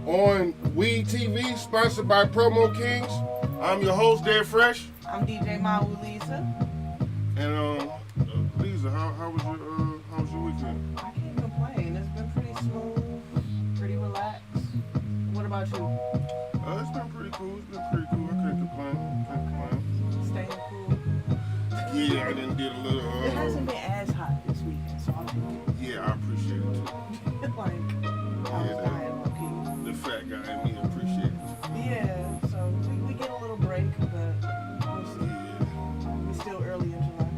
on Weed TV, sponsored by Promo Kings. I'm your host, Dead Fresh. I'm DJ Mawu Lisa. And Lisa, how was your weekend? I can't complain. It's been pretty smooth, pretty relaxed. What about you? It's been pretty cool. I can't complain. Staying cool. Yeah, I done did a little. It hasn't been as hot this weekend, so I'll take it. Yeah, I appreciate it too. Like, I was dying low key. The fat guy in me appreciate it. Yeah, so we get a little break, but we'll see. Yeah. We're still early in July,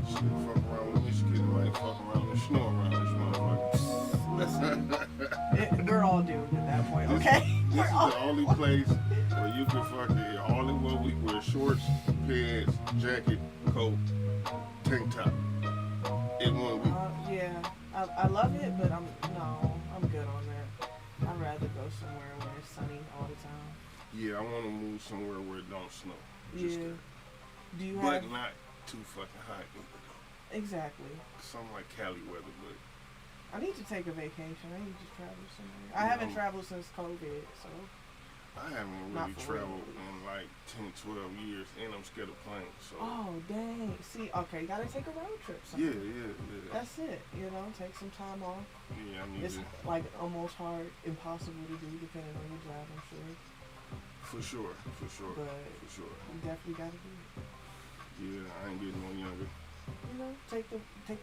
Shit, fuck around with Michigan, might fuck around and snore around this motherfucker. Listen, we're all doomed at that point, okay? This is the only place where you can fucking all in 1 week wear shorts, pants, jacket, coat, tank top. In 1 week. Yeah, I love it, but I'm good on that. I'd rather go somewhere where it's sunny all the time. Yeah, I want to move somewhere where it don't snow. Yeah. Do you but have? not too fucking hot either. Exactly. Something like Cali weather, but I need to take a vacation. I need to travel somewhere. I haven't traveled since COVID, so. I haven't really traveled in like 10, 12 years, and I'm scared of planes. So. Oh, dang. See, okay, gotta take a road trip. Yeah. That's it, take some time off. Yeah, I need It's like almost impossible to do depending on your job, I'm sure. For sure. But you definitely gotta do it. Yeah, I ain't getting no younger. Take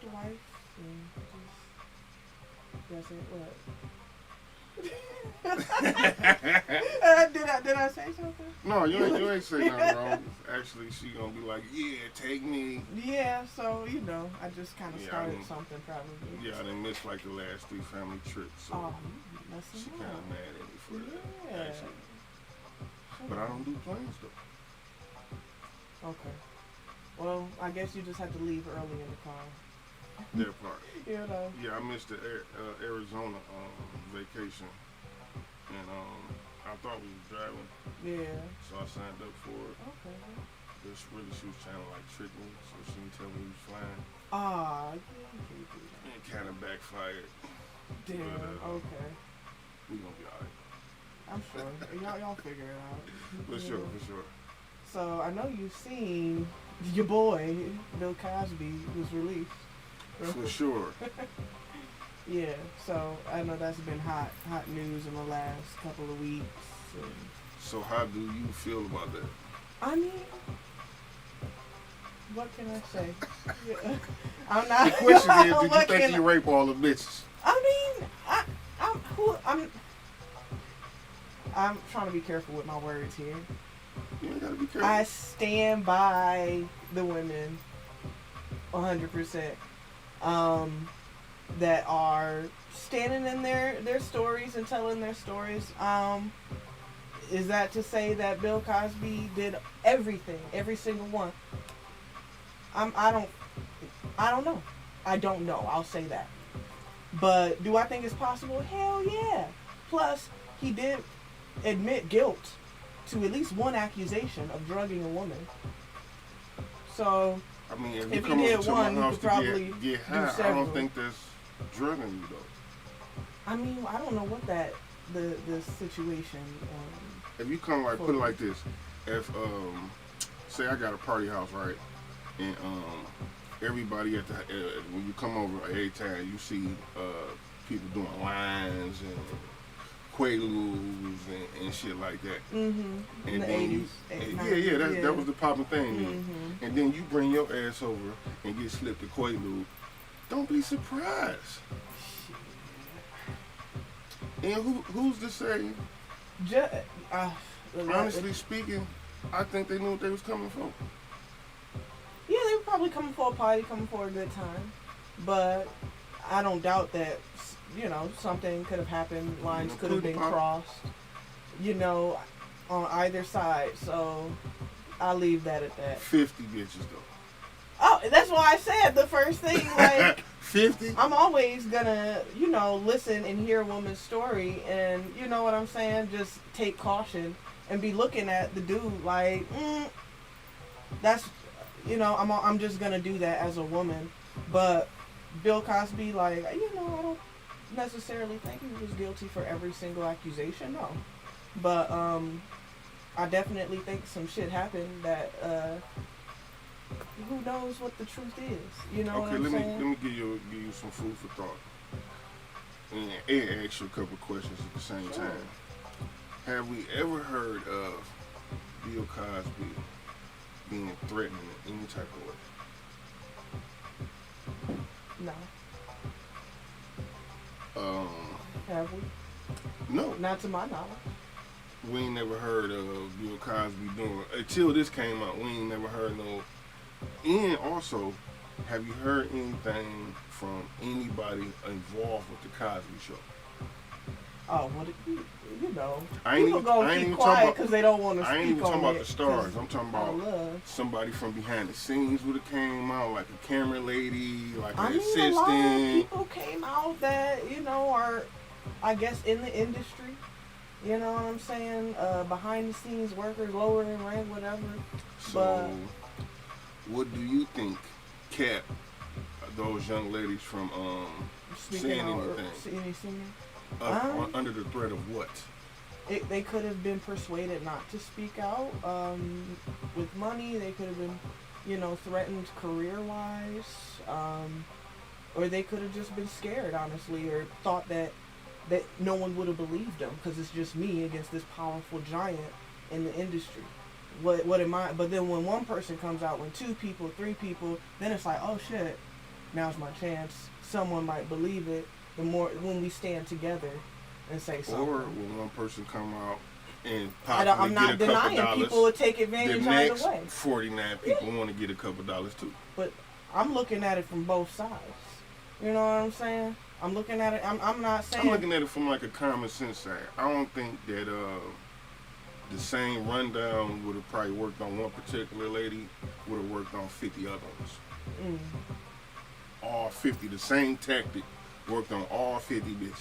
the wife and just, that's it. What? Did I say something? No, you ain't say nothing wrong. Actually, she gonna be like, yeah, take me. Yeah, so I just kind of started something probably. Yeah, I didn't miss like the last 3 family trips, so she kind of mad at me for that. Actually. But I don't do planes though. Okay. Well, I guess you just have to leave early in the car. That part. Yeah, I missed the Arizona vacation, and I thought we was driving. Yeah. So I signed up for it. Okay. But she was trying to like trick me, so she didn't tell me we was flying. Yeah. And kind of backfired. Damn. But, okay. We gonna be alright. I'm sure. Y'all figure it out. For sure. So I know you've seen your boy Bill Cosby was released. For sure. Yeah, so I know that's been hot news in the last couple of weeks. So how do you feel about that? I mean, what can I say? I'm not. The question is, did you think he raped all the bitches? I mean, I'm trying to be careful with my words here. You ain't gotta be careful. I stand by the women 100%. That are standing in their stories and telling their stories. Is that to say that Bill Cosby did everything, every single one? I don't know. I don't know. I'll say that. But do I think it's possible? Hell yeah. Plus, he did admit guilt to at least one accusation of drugging a woman. So, I mean, if he you come did over to one, my he house could probably to get do high, I several. don't think that's drugging you though. I mean, I don't know what the situation. If you come put it like this, if say I got a party house, right, and everybody at the when you come over every time you see people doing lines and quaaludes and shit like that. Mm-hmm. And the then 80s, that was the popping thing. Mm-hmm. And then you bring your ass over and get slipped a quaalude. Don't be surprised. And who's to say? Honestly speaking, I think they knew what they was coming for. Yeah, they were probably coming for a party, coming for a good time. But I don't doubt that, something could have happened. Lines could have been crossed, on either side. So I'll leave that at that. 50 bitches, though. Oh, that's why I said the first thing, like... 50? I'm always gonna, listen and hear a woman's story, and you know what I'm saying? Just take caution and be looking at the dude like, that's, I'm just gonna do that as a woman. But Bill Cosby, like, I necessarily think he was guilty for every single accusation, no. But I definitely think some shit happened that who knows what the truth is. You know what Okay, I'm let saying? me give you some food for thought, and ask you a couple of questions at the same Sure. time. Have we ever heard of Bill Cosby being threatened in any type of way? No. Um, Have we? no, Not to my knowledge. we ain't never heard of Bill Cosby doing until this came out. We ain't never heard no. And also, have you heard anything from anybody involved with the Cosby Show? Oh, well, you know, I ain't people even, gonna I ain't keep even talking quiet about. because they don't want to I ain't speak even on talking about it, the stars. 'cause I'm talking out about of love. somebody from behind the scenes would have came out, like a camera lady, like I an mean, assistant. a lot of people came out that, you know, are, I guess, in the industry. You know what I'm saying? Behind the scenes workers, lower in rank, whatever. So, what do you think kept those young ladies from Speaking saying out, anything? Um, Under the threat of what? they could have been persuaded not to speak out with money. They could have been, you know, threatened career-wise, or they could have just been scared, honestly, or thought that no one would have believed them because it's just me against this powerful giant in the industry. What am I? But then when one person comes out, when two people, three people, then it's like, oh shit, now's my chance. Someone might believe it. The more when we stand together and say something. Or when one person come out and I'm possibly not get a couple denying dollars, people will take the advantage next either way. 49 people want to get a couple dollars too. But I'm looking at it from both sides. You know what I'm saying? I'm looking at it. I'm not saying. I'm looking at it from like a common sense side. I don't think that the same rundown would have probably worked on one particular lady, would have worked on 50 other ones. Mm. All 50, the same tactic worked on all 50 bitches.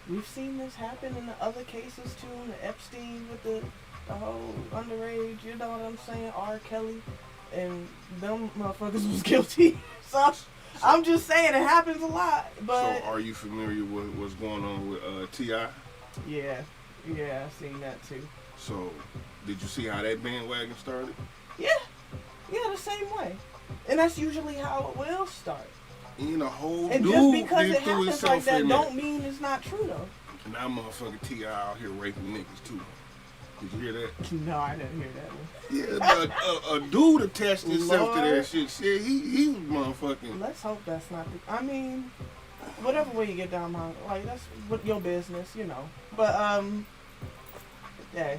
We've seen this happen in the other cases too. The Epstein with the whole underage. You know what I'm saying? R. Kelly, and them motherfuckers was guilty. So I'm just saying it happens a lot. But So are you familiar with what's going on with T.I.? yeah, I've seen that too. So did you see how that bandwagon started? Yeah, the same way. And that's usually how it will start. And a whole And dude just because then it threw happens himself like that in don't there. mean it's not true though. And now motherfucking T.I. out here raping niggas too. Did you hear that? No, I didn't hear that one. Yeah, but a dude attached himself to Lord. that shit. Shit, he was motherfucking. Let's hope that's not the. I mean, whatever way you get down my like that's what your business, you know. But hey,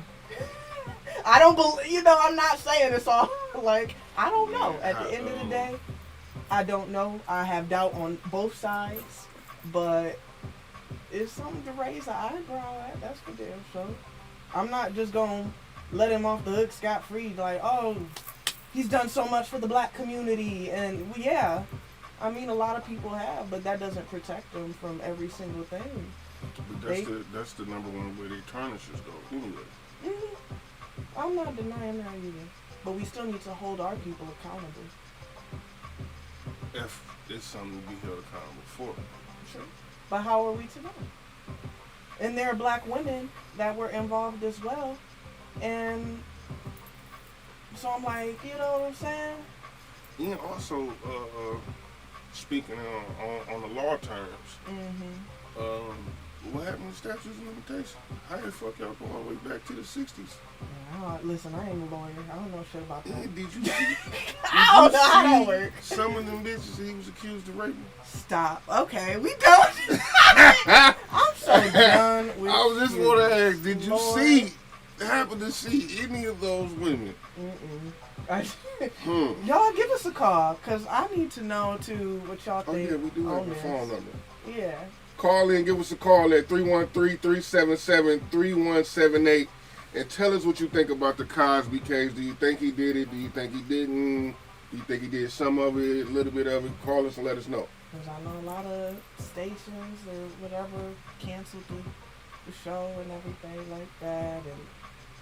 I don't believe. You know, I'm not saying it's all like I don't know. At the end of the day, I don't know. I have doubt on both sides, but it's something to raise an eyebrow at. That's for damn sure. I'm not just gonna let him off the hook scot free. Like, oh, he's done so much for the black community, and well, yeah, I mean a lot of people have, but that doesn't protect them from every single thing. But that's the number one way they tarnish us though. Anyway. I'm not denying that either, but we still need to hold our people accountable. If it's something to be held accountable for. Sure. But how are we to know? And there are black women that were involved as well. And so I'm like, you know what I'm saying? And also, speaking on the law terms, Mm-hmm. what happened to statutes of limitation? How the fuck y'all go all the way back to the 60s? Listen, I ain't a lawyer. I don't know shit about Yeah, that. did you see? I don't know how that works. Some of them bitches he was accused of raping. Stop. Okay, we done. I'm so done with I was just you. want to ask, did you Lord. happen to see any of those women? Y'all give us a call, because I need to know, too, what y'all Oh think yeah, we do have on a this. phone number. Yeah. Call in, give us a call at 313-377-3178 and tell us what you think about the Cosby case. Do you think he did it? Do you think he didn't? Do you think he did some of it, a little bit of it? Call us and let us know. Because I know a lot of stations or whatever canceled the show and everything like that. And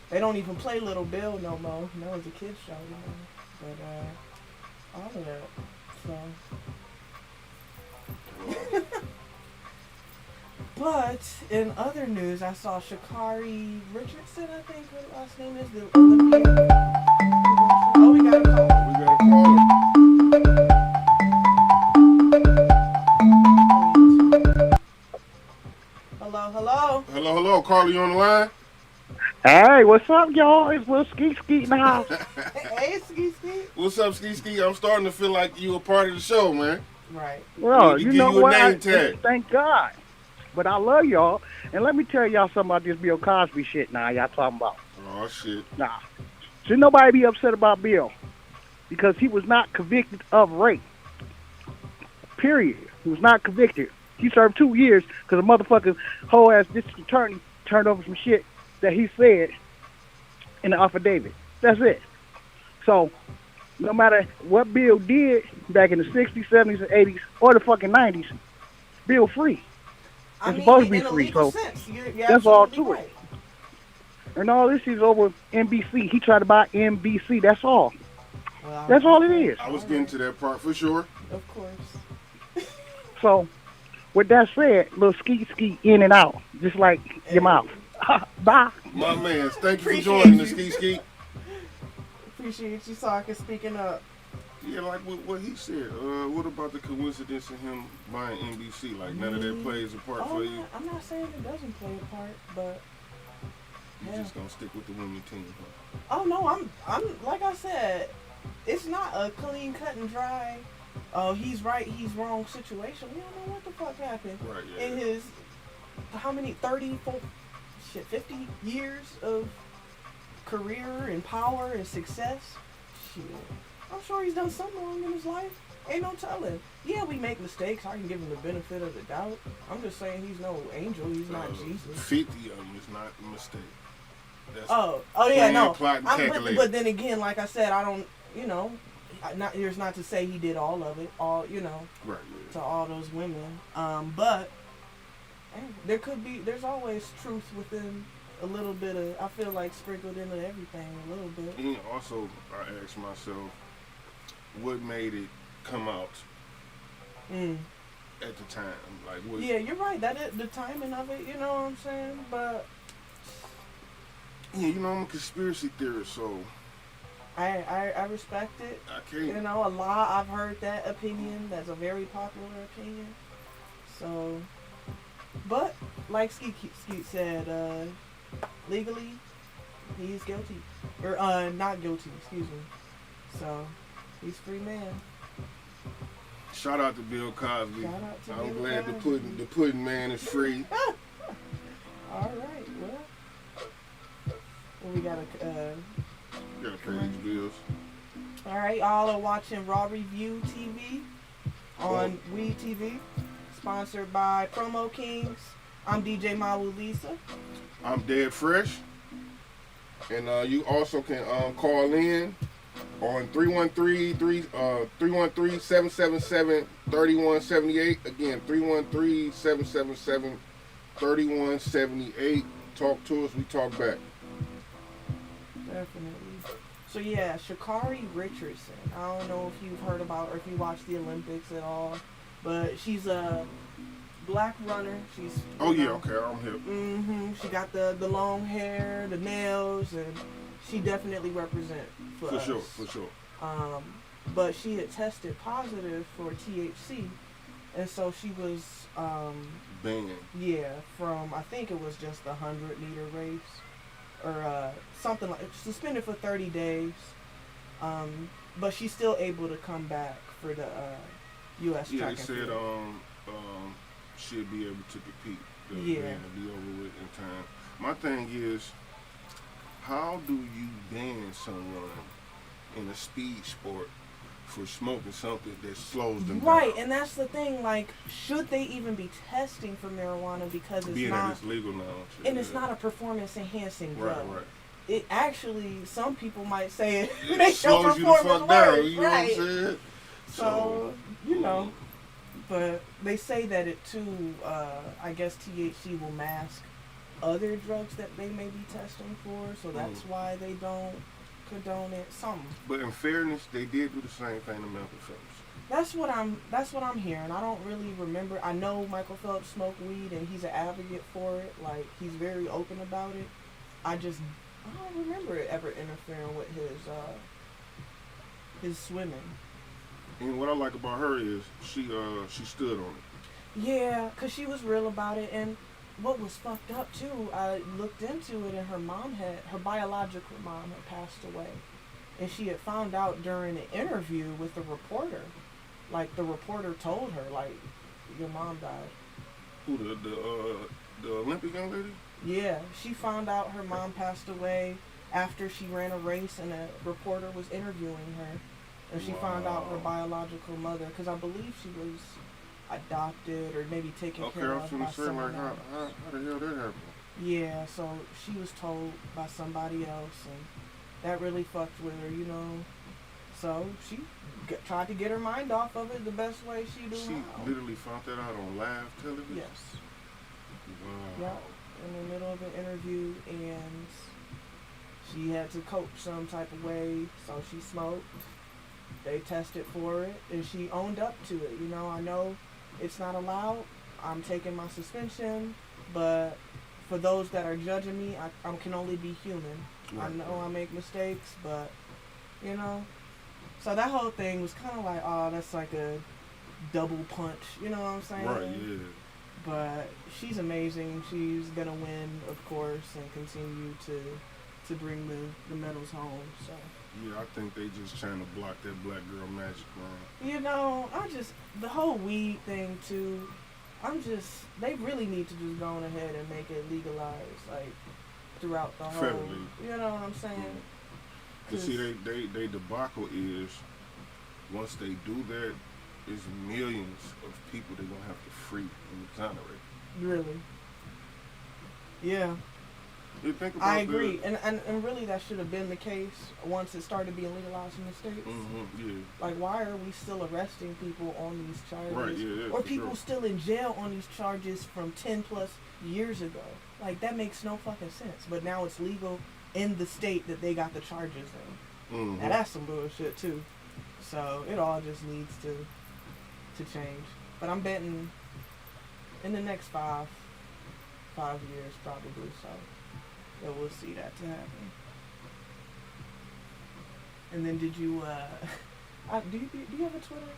they don't even play Little Bill no more. No, it's a kid's show, you know. But all of that. So. But in other news, I saw Sha'Carri Richardson, I think her last name is, the Olympian. Oh, we got a call. We got a caller. Hello, hello. Hello, hello. Carly, you on the line? Hey, what's up, y'all? It's Lil Skeet Skeet in the house. Hey, Ski Ski. What's up, Ski Ski? I'm starting to feel like you a part of the show, man. Right. Well, Need to you give know you a what? name tag. Thank God. But I love y'all. And let me tell y'all something about this Bill Cosby shit now y'all talking about. Oh, shit. Nah. Should nobody be upset about Bill? Because he was not convicted of rape. Period. He was not convicted. He served 2 years because a motherfucking whole ass district attorney turned over some shit that he said in the affidavit. That's it. So, no matter what Bill did back in the 60s, 70s, and 80s, or the fucking 90s, Bill free. I mean, supposed to be in a free, legal so sense, you're that's all absolutely to it. right. And all this is over NBC. He tried to buy NBC. That's all. Well, That's all it is. I was getting to that part for sure. Of course. So, with that said, little skeet skeet in and out, just like your mouth. Bye. My man, thank you for Appreciate joining the you. Ski Ski. Appreciate you, Soccer, speaking up. Yeah, like what he said. What about the coincidence of him buying NBC? Like none of that plays a part for you. I'm not saying it doesn't play a part, but You yeah. just gonna stick with the women team, huh? Oh no, I'm like I said, it's not a clean cut and dry. Oh, he's right, he's wrong situation. We don't know what the fuck happened Right, yeah. in his how many 50 years of career and power and success. Shit, I'm sure he's done something wrong in his life. Ain't no telling. Yeah, we make mistakes. I can give him the benefit of the doubt. I'm just saying he's no angel. He's not Jesus. 50 of them is not a mistake. That's Oh yeah, plan, no. plot, and But calculate. then again, like I said, I don't, here's not to say he did all of it, Right, to all those women. But there's always truth within a little bit of, I feel like sprinkled into everything a little bit. yeah. And also, I asked myself, what made it come out Mm. at the time? Like, what? Yeah, you're right. That is the timing of it. You know what I'm saying? But Yeah, I'm a conspiracy theorist, so I respect it. I can't. You know, a lot. I've heard that opinion. That's a very popular opinion. So, but like Skeet said, legally, he's guilty, or not guilty. Excuse me. So, he's free man. Shout out to Bill Cosby. Shout out to I'm Bill glad Cosby. the pudding man is free. All right. Well, we got a. Gotta pay these bills. All right, y'all are watching Raw Review TV on WE TV, sponsored by Promo Kings. I'm DJ Mawu Lisa. I'm Dead Fresh. And you also can call in on 313-777-3178. Again, 313-777-3178. Talk to us, we talk back. Definitely. So yeah, Sha'Carri Richardson. I don't know if you've heard about or if you watch the Olympics at all, but she's a black runner. She's Oh yeah, okay, I'm here. She got the long hair, the nails, and she definitely represents for us. For sure. But she had tested positive for THC, and so she was Banned. from, I think it was just the 100-meter race, or something like, suspended for 30 days. But she's still able to come back for the U.S. Yeah, track they and said field. she'll be able to compete. The Yeah. ban will be over with in time. My thing is, how do you ban someone in a speed sport for smoking something that slows them Right, down? and that's the thing. Like, should they even be testing for marijuana because it's Being that not, it's legal now. and it's not a performance-enhancing drug. Right. It actually, some people might say it makes your slows you the performance fuck down. worse. You know Right. what I'm saying? So, but they say that it too, I guess THC will mask other drugs that they may be testing for, so that's why they don't condone it, something. But in fairness, they did do the same thing to Michael Phelps. That's what I'm hearing. I don't really remember. I know Michael Phelps smoked weed and he's an advocate for it. Like, he's very open about it. I don't remember it ever interfering with his swimming. And what I like about her is she stood on it. Yeah, 'cause she was real about it. And what was fucked up too, I looked into it, and her biological mom had passed away, and she had found out during an interview with the reporter. Like, the reporter told her, like, your mom died. Who, the Olympic young lady? Yeah, she found out her mom passed away after she ran a race, and a reporter was interviewing her, and she found out her biological mother, because I believe she was adopted or maybe taken care of by someone else. How the hell that happened? Yeah, so she was told by somebody else, and that really fucked with her, you know. So she tried to get her mind off of it the best way she knew She how. literally found that out on live television? Yes. Wow. Yeah, in the middle of an interview, and she had to cope some type of way, so she smoked. They tested for it, and she owned up to it. You know, I know it's not allowed. I'm taking my suspension, but for those that are judging me, I can only be human. Right. I know I make mistakes, but, you know. So that whole thing was kind of like, oh, that's like a double punch. You know what I'm saying? Right, yeah. But she's amazing. She's going to win, of course, and continue to bring the medals home. So. Yeah, I think they just trying to block that black girl magic, man. You know, the whole weed thing, too, they really need to just go on ahead and make it legalized, like, throughout the whole, Federally. you know what I'm saying? You see, they debacle is, once they do that, it's millions of people they're going to have to free and exonerate. Really? Yeah. You think about I agree. And really that should have been the case once it started being legalized in the States. Mm-hmm, yeah. Like, why are we still arresting people on these charges? Right, yeah, or for people sure. still in jail on these charges from 10 plus years ago. Like, that makes no fucking sense. But now it's legal in the state that they got the charges in. Mm-hmm. And that's some bullshit too. So it all just needs to change. But I'm betting in the next 5 years probably, so that we'll see that to happen. And then did you do you have a Twitter?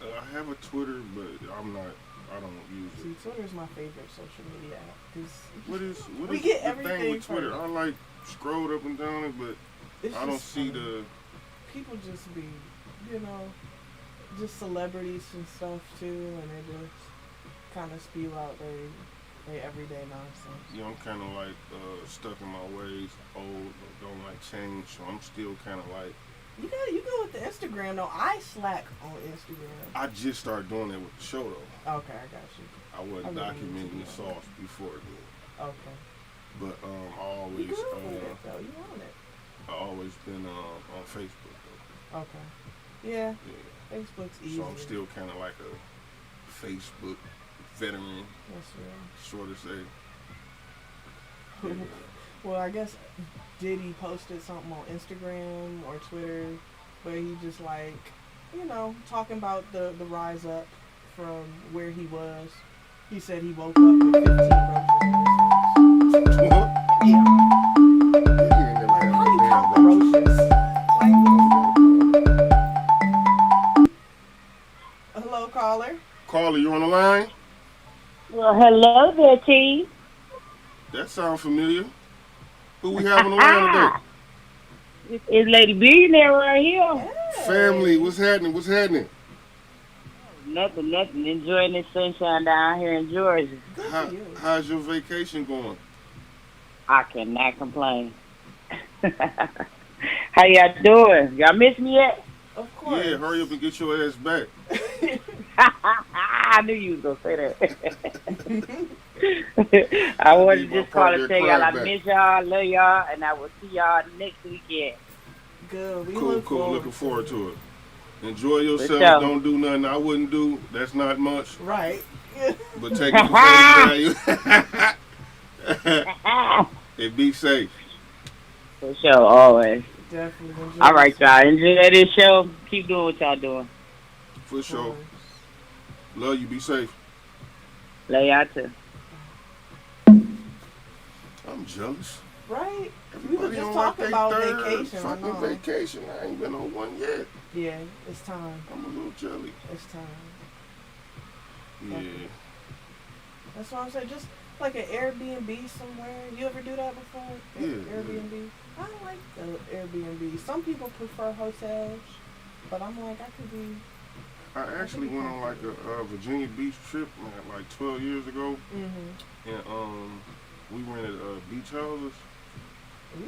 I have a Twitter, but I don't use it. See, Twitter is my favorite social media app. 'Cause What we is get the everything thing with from Twitter? it. I like scrolled up and down it, but it's I don't just see funny. People just be, you know, just celebrities and stuff too, and they just kind of spew out their everyday nonsense. you know, I'm kind of like stuck in my ways, old, don't like change, so I'm still kind of like. You go with the Instagram though. I slack on Instagram. I just started doing it with the show though. Okay, I got you. I wasn't I really need to documenting do the that. sauce before then, Okay. but I You always good with it though. You on it. I always been on Facebook though. Okay. Yeah. Yeah. Facebook's easy. So I'm still kind of like a Facebook veteran, That's sort of say. real. Well, I guess Diddy posted something on Instagram or Twitter where he just like, you know, talking about the rise up from where he was. He said he woke up with 15 roaches. Yeah. Like, pretty cockroaches. Hello, caller. Carla, you on the line? Well, hello there, T. That sounds familiar. Who we have on the line today? It's Lady Billionaire right here. Hey. Family, what's happening? What's happening? Nothing. Enjoying this sunshine down here in Georgia. Good for you. How's your vacation going? I cannot complain. How y'all doing? Y'all miss me yet? Of course. Yeah, hurry up and get your ass back. I knew you was gonna say that. I wanted Leave to my just call partner and tell y'all I crying miss y'all, love y'all, and I will see y'all next weekend. Good. We Cool, look cool. forward Looking forward to it. Enjoy yourself. sure. Don't do nothing I wouldn't do. That's not much. Right. But take it for face value. And be safe. For sure, always. Definitely enjoy. All right, y'all. Enjoy this show. Keep doing what y'all doing. For sure. Love you. Be safe. Love y'all too. I'm jealous. Right? We were Everybody just on talking like about their third vacation. I fucking know. vacation. I ain't been on one yet. Yeah, it's time. I'm a little jelly. It's time. Yeah. That's what I'm saying. Just like an Airbnb somewhere. You ever do that before? Yeah, Airbnb. I like the Airbnb. Some people prefer hotels, but I'm like, I could be. I actually went on like a Virginia Beach trip like 12 years ago, Mm-hmm. and we rented beach houses.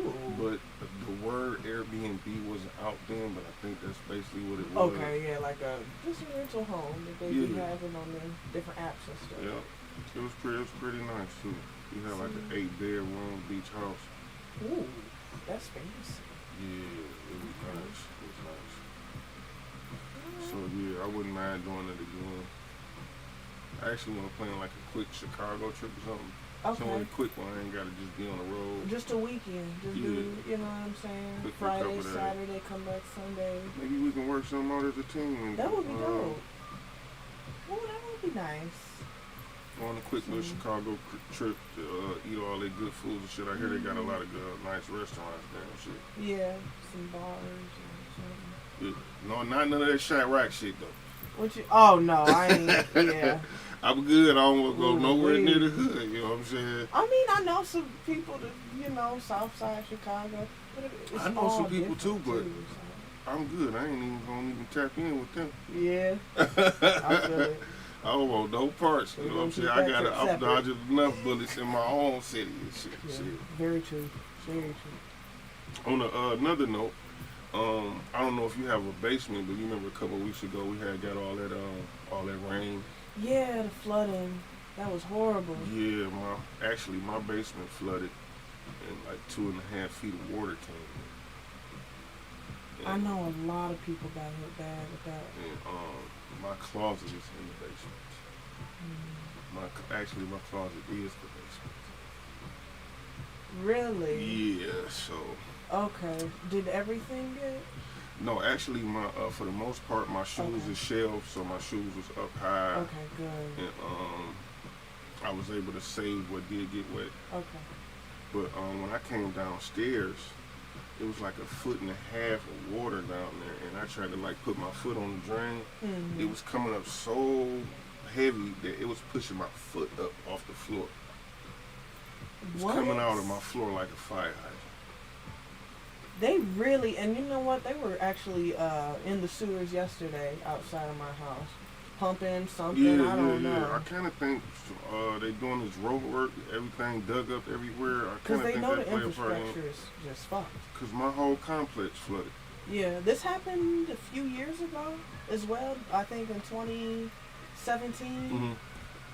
Ooh. But the word Airbnb wasn't out then, but I think that's basically what it was. Okay, yeah, like just a rental home that they be Yeah. having on the different apps and stuff. Yeah, it was pretty nice too. We had like an 8-bedroom beach house. Ooh, that's fancy. Yeah, it was nice. It was nice. So yeah, I wouldn't mind doing it again. I actually want to plan like a quick Chicago trip or something. Somewhere Okay. quick one. I ain't gotta just be on the road. Just a weekend. Just do, you know what I'm saying? Quick Friday, recover that. Saturday, come back Sunday. Maybe we can work something out as a team. And, That would be dope. Oh, that would be nice. Go on a quick little Chicago trip to eat all their good foods and shit. I hear they got a lot of good, nice restaurants there and shit. Yeah, some bars and something. Yeah. No, not none of that Chirac shit though. What you? Oh no, I ain't. Yeah. I'm good. I don't want to go Ooh, nowhere wait. near the hood. You know what I'm saying? I mean, I know some people that South Side Chicago. But it's I know all some people different, too, but so. I'm good. I ain't even gonna even tap in with them. Yeah, I feel it. I don't want no parts. You know what I'm saying? I got I'm dodging enough bullets in my own city and shit. Yeah, shit. very true. Very true. On another note, I don't know if you have a basement, but you remember a couple of weeks ago we had got all that rain. Yeah, the flooding. That was horrible. Yeah, my basement flooded, and like 2.5 feet of water came in. I know a lot of people got hit bad with that. And my closet is in the basement. My closet is the basement. Really? Yeah, so Okay. Did everything get? no, actually, my for the most part, my shoes Okay. is shelved, so my shoes was up high, Okay, good. and I was able to save what did get wet. Okay. But when I came downstairs, it was like 1.5 feet of water down there, and I tried to like put my foot on the drain. Mhm. It was coming up so heavy that it was pushing my foot up off the floor. It was coming out of my floor like a fire hydrant. They really, and you know what? They were actually in the sewers yesterday outside of my house, pumping something. I don't know. I kind of think they doing this road work, everything dug up everywhere. I kind Because of they think know that the play a part in infrastructure is just fucked. because my whole complex flooded. Yeah, this happened a few years ago as well. I think in 2017. Mm-hmm.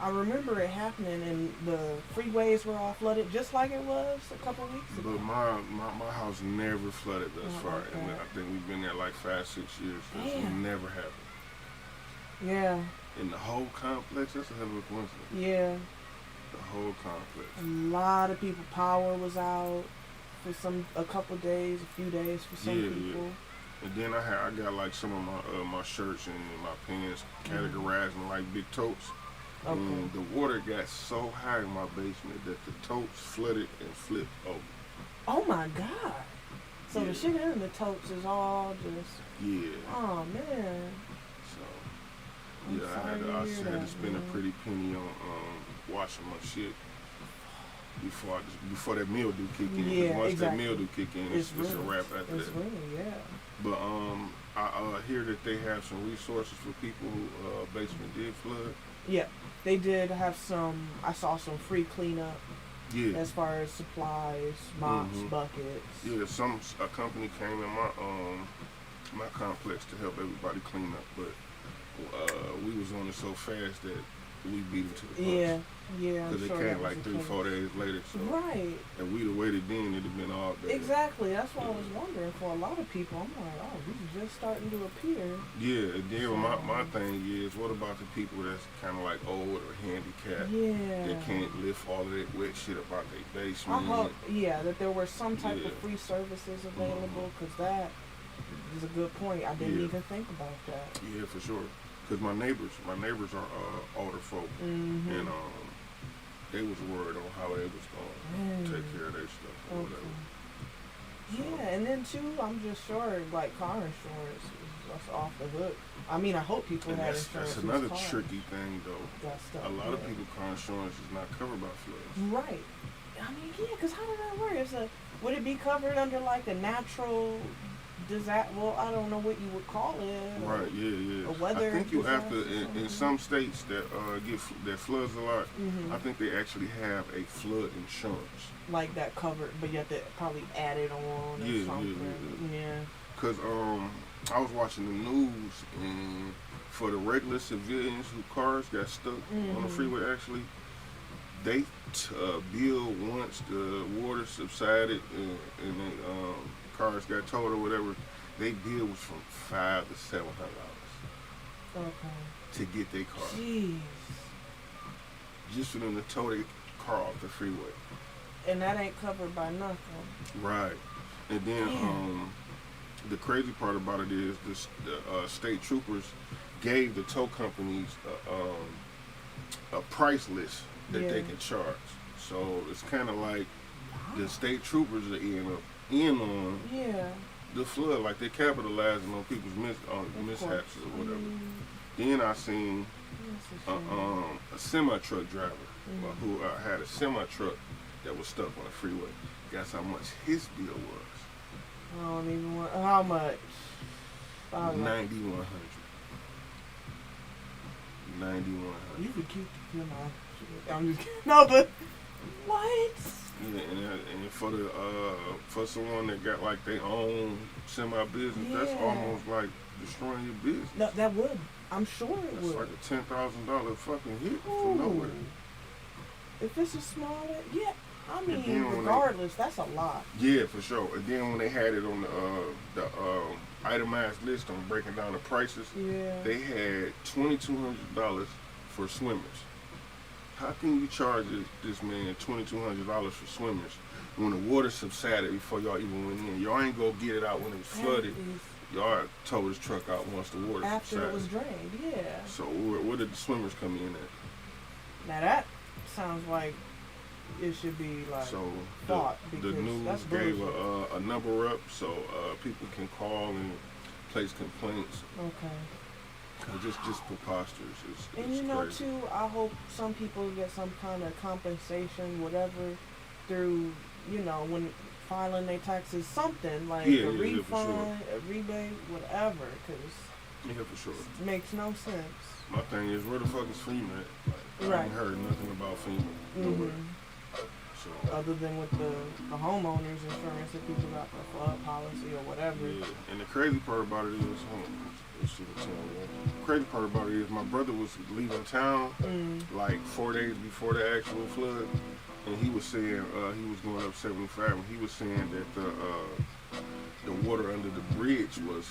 I remember it happening, and the freeways were all flooded, just like it was a couple weeks ago. But my house never flooded thus far, okay. and I think we've been there like 5-6 years. It's Damn. never happened. Yeah, In the whole complex, that's a hell of a coincidence. yeah. The whole complex. A lot of people. Power was out for a couple days, a few days for some Yeah, yeah. people. And then I got like some of my shirts and my pants categorized in like big totes. Okay. And the water got so high in my basement that the totes flooded and flipped over. Oh my God. So Yeah. the shit in the totes is all just. Yeah. Oh man. So I'm yeah, I sorry to had hear to that, spend man. a pretty penny on washing my shit before that meal do kick in. 'Cause Yeah, once exactly. that meal do kick in, it's a ruined. wrap after It's that. ruined, yeah. But I hear that they have some resources for people who basement did flood. Yeah, they did have some. I saw some free cleanup Yeah. as far as supplies, mops, Mhm. buckets. Yeah, a company came in my complex to help everybody clean up, but we was on it so fast that we beat it to the punch. Yeah, Yeah, I'm Because sure they that came was like the 3-4 case. days later. So Right. if we'd have waited then, it'd have been all bad. Exactly. That's what I was wondering. For a lot of people, I'm like, oh, these are just starting to appear. Yeah, and then my thing is, what about the people that's kind of like old or handicapped? Yeah. They can't lift all of that wet shit about their I basement. hope, that there were some type Yeah. of free services available, because that is a good point. I didn't Yeah. even think about that. Yeah, for sure. Because my neighbors are older folk, Mm-hmm. and they was worried on how they was gonna take care of their stuff or Okay. whatever. Yeah, and then too, I'm just sure, like, car insurance is off the hook. I mean, I hope people And have that's insurance. that's another whose car tricky thing though. got stuff, A lot of yeah. people car insurance is not covered by floods. Right. I mean, yeah, because how did that work? Would it be covered under like a natural disaster? Well, I don't know what you would call it. Right, yeah. a weather I think you have to disaster, in something. some states that that floods a lot. Mhm. I think they actually have a flood insurance. Like that covered, but you have to probably add it on or Yeah, something. Yeah. Cause I was watching the news, and for the regular civilians whose cars got stuck on the Mhm. freeway, actually, they bill once the water subsided and the cars got towed or whatever. They bill was from $500 to $700 Okay. to get their car, Jeez. just for them to tow their car off the freeway. And that ain't covered by nothing. Right, and then Yeah. the crazy part about it is the state troopers gave the tow companies a price list that they Yeah. can charge. So it's kind of like the state troopers are in on Yeah. the flood, like they capitalizing on people's Of mishaps course. or whatever. Mm, Then I seen that's a shame. a semi truck driver Mhm. who had a semi truck that was stuck on the freeway. Guess how much his bill was? I don't even want. How much? $500. 9,100. 9,100. You could keep the I'm just kidding. No, but what? Yeah, and for someone that got like their own semi business, that's Yeah. almost like destroying your business. No, that would. I'm sure it That's would. like a $10,000 fucking hit Ooh. from nowhere. If it's a smaller, yeah. I And mean, then when regardless, that's a lot. Yeah, for sure. And then when they had it on the itemized list on breaking down the prices, Yeah. they had $2,200 for swimmers. How can you charge this man $2,200 for swimmers when the water subsided before y'all even went in? Y'all ain't go get it out when it was flooded. Y'all towed his truck out once the water After subsided. it was drained, yeah. So where did the swimmers come in at? Now that sounds like it should be like So fought the because news that's gave bullshit. a number up so people can call and place complaints. Okay. Just preposterous. It's And you know, crazy. too, I hope some people get some kind of compensation, whatever, through, when filing their taxes, something like Yeah, a yeah, for refund, a rebate, whatever, because Yeah, for sure. it makes no sense. My thing is, where the fuck is FEMA at? I Right. haven't heard nothing about FEMA. Nowhere. Hmm So, Other than with the homeowners insurance, if people got the flood policy or whatever. yeah. And the crazy part about it is, let's see what time it is. The crazy part about it is, my brother was leaving town like 4 days before the actual flood, and he was saying he was going up 75, and he was saying that the water under the bridge was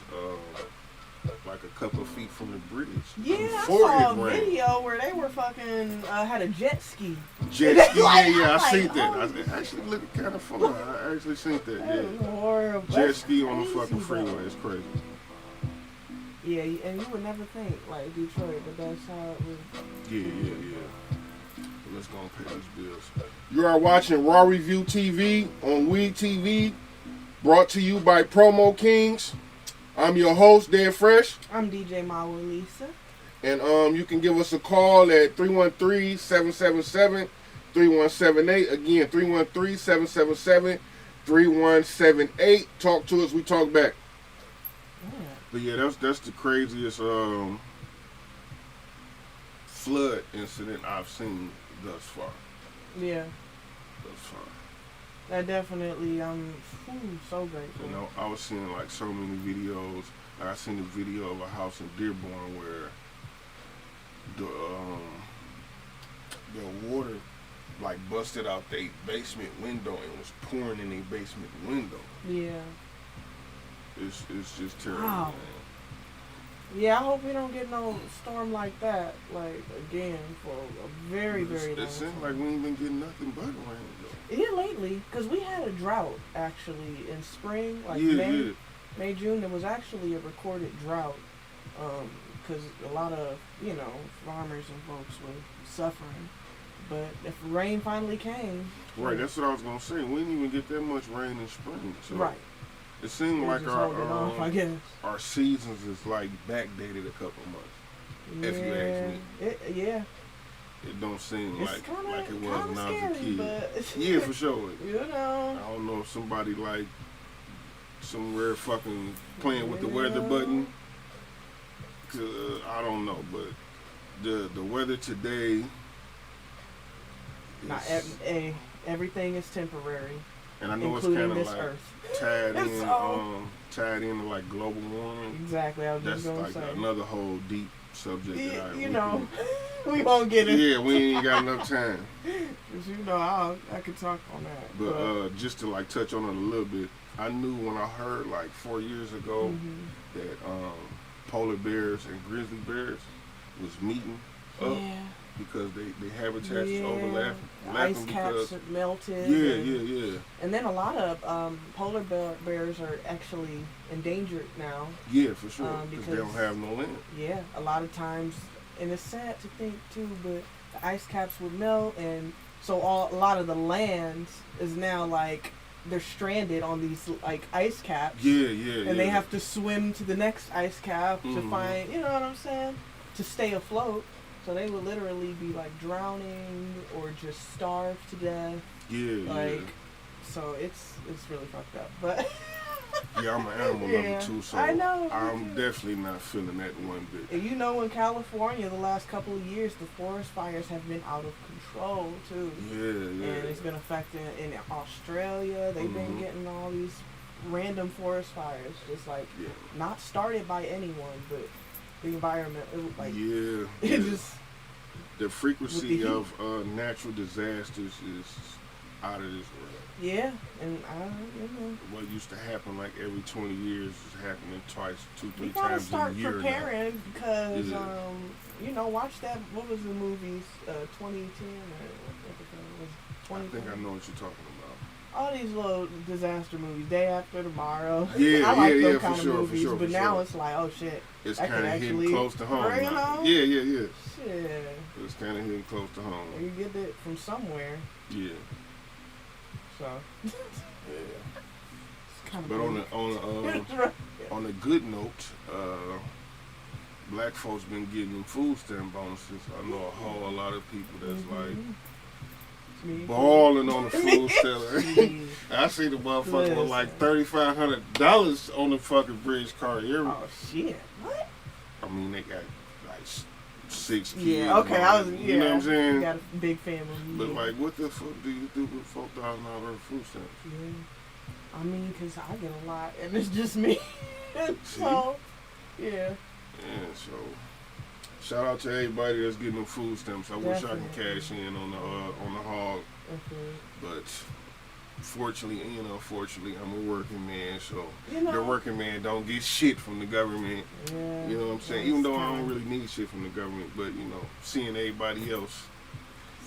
like a couple of feet from the bridge. Yeah, I before saw it a rained. video where they were fucking had a jet ski. Jet ski, Like, yeah, I I'm seen like, that. oh. It actually looked kind of fun. I actually seen that, That was yeah. horrible. Jet That's ski on the crazy, fucking though. freeway is crazy. Yeah, and you would never think like Detroit, but that's how it was. Yeah. But let's go and pay these bills. You are watching Raw Review TV on Weed TV, brought to you by Promo Kings. I'm your host, Dan Fresh. I'm DJ Mawa Lisa. And you can give us a call at 313-777-3178. Again, 313-777-3178. Talk to us, we talk back. Yeah. But yeah, that's the craziest flood incident I've seen thus far. Yeah, Thus far. that definitely. I'm so grateful. You know, I was seeing like so many videos. Like I seen a video of a house in Dearborn where the water like busted out their basement window and was pouring in their basement window. Yeah. It's just terrible, Wow. man. Yeah, I hope we don't get no storm like that, like, again, for a very, very long It seems time. like we ain't been getting nothing but rain, though. Yeah, lately, because we had a drought, actually, in spring, like Yeah. May, June. There was actually a recorded drought, because a lot of, farmers and folks were suffering. But if rain finally came... Right, that's what I was gonna say. We didn't even get that much rain in spring. So Right. it seemed We're like just holding off, I guess. our seasons is like backdated a couple months. If you ask me. Yeah. It don't seem It's like kinda it was when I was a scary, kid. but... Yeah, for sure. You know. I don't know if somebody like somewhere fucking playing with the weather button. I don't know, but the weather today. Not everything is temporary, And I know it's including kind of this like earth. tied So- tied into like global warming. Exactly, I was That's just gonna like say. another whole deep subject. That We won't get it. Yeah, we ain't got enough time. 'Cause I could talk on that. But just to like touch on it a little bit, I knew when I heard like 4 years ago that polar bears and grizzly bears was meeting up yeah, because they habitats is overlapping. ice caps are melted. Yeah. And then a lot of polar bears are actually endangered now. Yeah, for sure. Because they because- don't have no land. Yeah, a lot of times, and it's sad to think too, but the ice caps would melt, and so a lot of the land is now like they're stranded on these like ice caps. Yeah. And they have to swim to the next ice cap to Mhm. find, you know what I'm saying, to stay afloat. So they would literally be like drowning or just starve to death. Yeah. So it's really fucked up, but. Yeah, I'm an animal Yeah, lover too, so I know, me I'm too. definitely not feeling that one bit. And in California, the last couple of years, the forest fires have been out of control too. Yeah. And it's been affecting in Australia. They've been Mhm. getting all these random forest fires, just like Yeah. not started by anyone, but the environment. It was like Yeah. it just The frequency heat. of natural disasters is out of this world. yeah, and I don't know. What used to happen like every 20 years is happening twice, 2-3 We gotta times start a year preparing because Yeah. watch that. What was the movies? 2010 or what the hell was now. I 2010? think I know what you're talking about. All these little disaster movies, Day After Tomorrow. Yeah, I like yeah, them for kind sure, of for movies, sure, but for now sure. it's like, oh shit, It's I kind can of hitting actually close to home. bring it now. home. Yeah. shit. It's kind of hitting close to home. You get it from somewhere, Yeah. so Yeah. it's kind of. But on a good note, black folks been getting them food stamp bonuses. I know a whole lot of people that's like balling on the food stamp. I see the motherfucker with like $3,500 on the fucking bridge car here. Oh shit! What? I mean, they got like 6 kids. Yeah. Okay. I was. Yeah. You know what I'm saying? You got a big family. But yeah. like, what the fuck do you do with $4,000 food stamps? Yeah. I mean, 'cause I get a lot, and it's just me. So, yeah. Yeah, so shout out to everybody that's getting them food stamps. I wish I can Definitely. cash in on the hog, Okay. but fortunately, unfortunately, I'm a working man, so You know. the working man don't get shit from the government. Yeah. You know what I'm saying? It's Even though I don't kinda- really need shit from the government, but seeing everybody else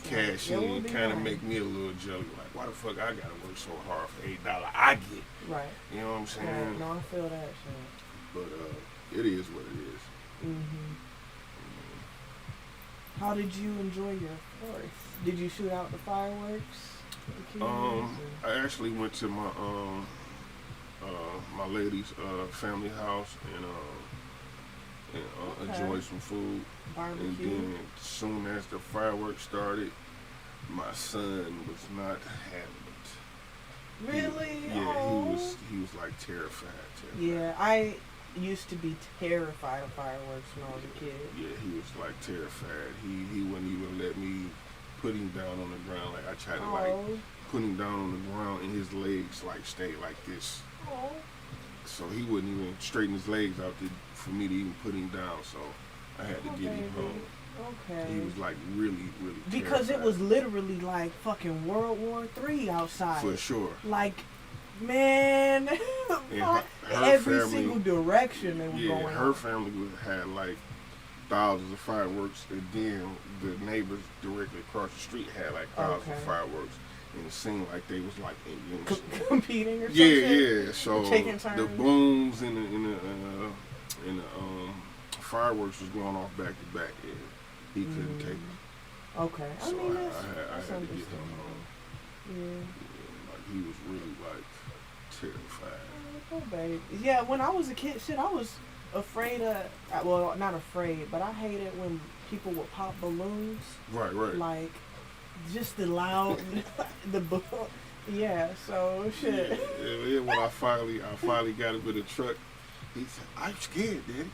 cash It would in be kind of nice. make me a little jelly. Like, why the fuck I gotta work so hard for $8 I get? Right. You know what I'm saying? Yeah, no, I feel that shit. But it is what it is. Mhm. How did you enjoy your Fourth? Did you shoot out the fireworks? with the kids, or- I actually went to my my lady's family house and Okay. enjoyed some food. And barbecue. then, as soon as the fireworks started, my son was not having it. Really? Yeah, Oh. he was like terrified. Yeah, I used to be terrified of fireworks when I was a kid. Yeah, he was like terrified. He wouldn't even let me put him down on the ground. Like I tried to like Oh. put him down on the ground and his legs like stayed like this. Oh. So he wouldn't even straighten his legs out for me to even put him down. So I had to Oh, get him baby. home. Okay. He was like really, really Because it terrified. was literally like fucking World War III outside. For sure. Like, man, her every family- single direction they were Yeah, going. her on. family had like thousands of fireworks, and then the neighbors directly across the street had like thousands of Okay. fireworks, and it seemed like they was like in unison. Competing or Yeah, something. yeah. So Taking the turns. booms and the fireworks was going off back to back, and he couldn't take it. Okay. I So mean, I that's, had to that's get him understandable. home. Yeah. Like he was really like terrified. Oh, babe. Yeah, when I was a kid, shit, I was afraid of, well, not afraid, but I hated when people would pop balloons. Right, right. Like, just the loud, the yeah, so shit. Yeah, when I finally got him in the truck, he said, "I'm scared, Daddy."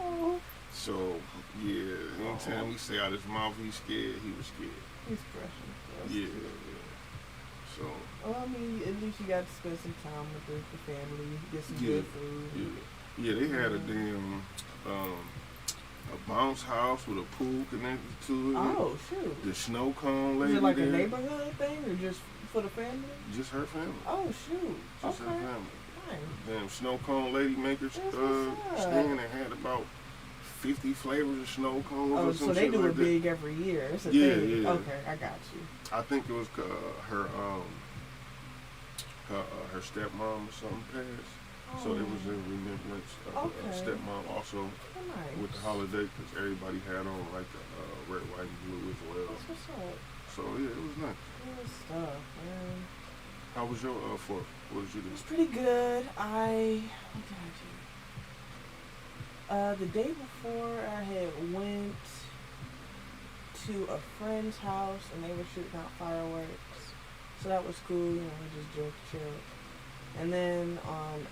Oh, So yeah, anytime he say out his mouth he's scared, he was scared. he's precious. That's Yeah, cute. yeah. So Well, I mean, at least you got to spend some time with the family, get some Yeah, good food. yeah, they had a damn a bounce house with a pool connected to it. Oh, shoot. The snow cone lady Is it like there. a neighborhood thing or just for the family? Just her family. Oh, shoot. Just Okay. her family. Nice. Damn snow cone lady makers That's what's up. stand and had about 50 flavors of snow cones Oh, or some so they shit do like it that. big every year. It's a Yeah, thing. yeah. Okay, I got you. I think it was her her stepmom or something passed. So it was in remembrance of her Okay. stepmom also Oh, nice. with the holiday because everybody had on like the red, white, and blue as well. That's what's up. So yeah, it was nice. Good stuff, man. How was your Fourth? What did you It's do? pretty good. What did I do? The day before, I had went to a friend's house and they were shooting out fireworks. So that was cool. You know, we just joked, chilled. And then on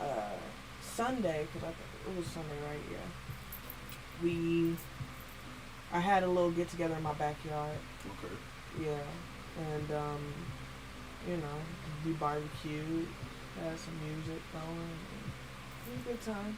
Sunday, because I think it was Sunday, right? Yeah. I had a little get together in my backyard. Okay. Yeah, and you know, we barbecued, had some music going, and it was a good time.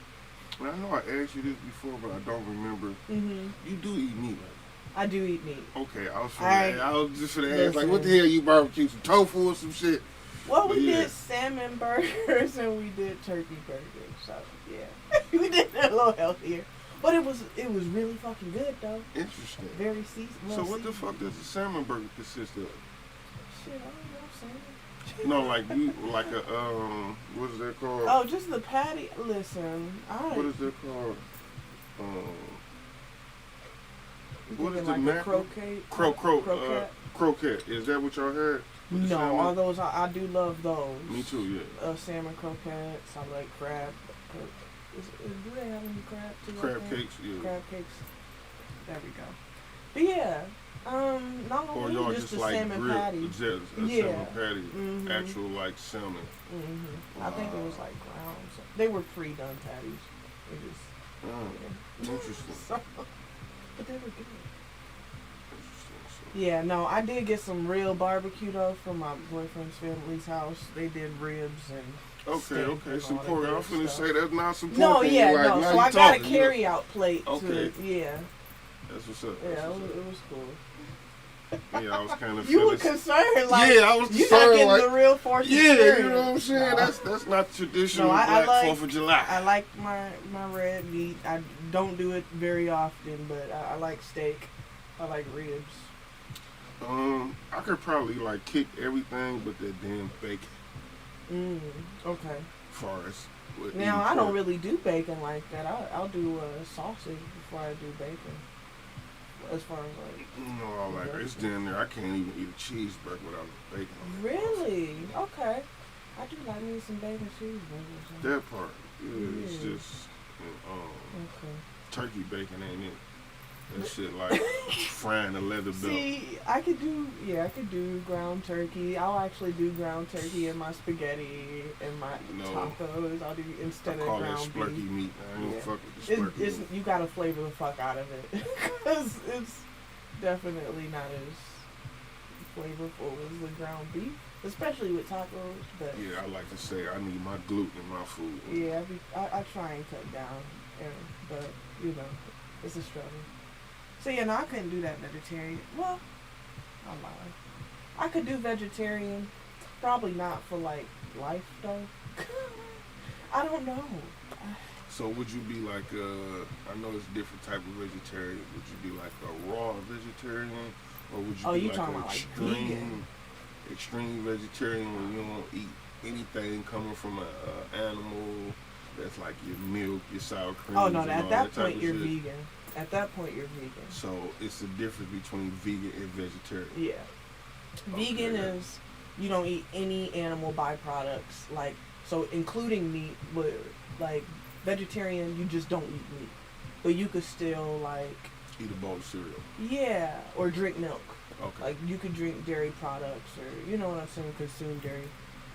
And I know I asked you this before, but I don't remember. You do eat meat, right? I do eat meat. Okay, I was I- was just gonna ask, like, what the listen. hell you barbecue? Some tofu or some shit? Well, we Yeah. did salmon burgers and we did turkey burgers, so yeah, we did a little healthier. But it was really fucking good though. Interesting. Very seasoned. So what the fuck does a salmon burger consist of? Shit, I don't know, salmon. No, like you, like a what is that called? Oh, just the patty. Listen, What is that called? What is the like a mackerel? croquette? Croquette. Is that what y'all had? With the No, salmon? all those I do love those. Me too, yeah. Salmon croquettes. I like crab. Do they have any crab too? I Crab think? cakes, yeah. Crab cakes. There we go. But yeah, not Or only y'all just just the like salmon grilled, patty. just a Yeah. salmon patty, Mhm. actual like salmon. I think it was like ground. So they were pre-done patties. It just yeah. Interesting. So, but they were good. Interesting. So. Yeah, no, I did get some real barbecue though from my boyfriend's family's house. They did ribs and Okay, steak okay. and Some all that pork. I good was finna stuff. say that's not some pork. No, and yeah, you're like, no. now So you I got a talking, you know. carry out plate. Okay. Yeah, That's what's up. yeah, That's it what's was, up. it was cool. Yeah, I was kind of You were feeling. concerned, like Yeah, I was you not concerned, getting like, the real Fourth Yeah, experience. you know what I'm saying. No. That's not traditional No, I Black like- 4th of July. I like my red meat. I don't do it very often, but I like steak. I like ribs. I could probably like kick everything but that damn bacon. Okay. Far as with Now eating I don't pork. really do bacon like that. I'll do sausage before I do bacon. As far as like No, like it's damn near. I can't even eat a cheeseburger without bacon. on it. really okay. I do like me some bacon cheeseburgers. That part, yeah, it's Yeah. just Okay. turkey bacon ain't it. That shit like frying a leather belt. See, I could do ground turkey. I'll actually do ground turkey in my spaghetti and my No. tacos. I'll do I instead of call that ground splurky beef. meat. I ain't Yeah. fuck with the It's, splurky it's meat. you gotta flavor the fuck out of it because it's definitely not as flavorful as the ground beef, especially with tacos. But Yeah, I like to say I need my gluten in my food. yeah, I try and cut down, but you know, it's a struggle. See, and I couldn't do that vegetarian. Well, I'm lying. I could do vegetarian, probably not for like life though. I don't know. So would you be like I know it's different type of vegetarian. Would you be like a raw vegetarian, or would you Oh, be you like talking an about like vegan? extreme vegetarian where you don't eat anything coming from a animal that's like your milk, your sour cream? Oh no, and at all that type point of you're shit? vegan. At that point you're vegan. So it's the difference between vegan and vegetarian. Yeah. Vegan Okay. is you don't eat any animal byproducts, like so including meat, but like vegetarian you just don't eat meat. But you could still like Eat a bowl of cereal. yeah, or drink milk. Okay. Like you could drink dairy products or you know what I'm saying, consume dairy.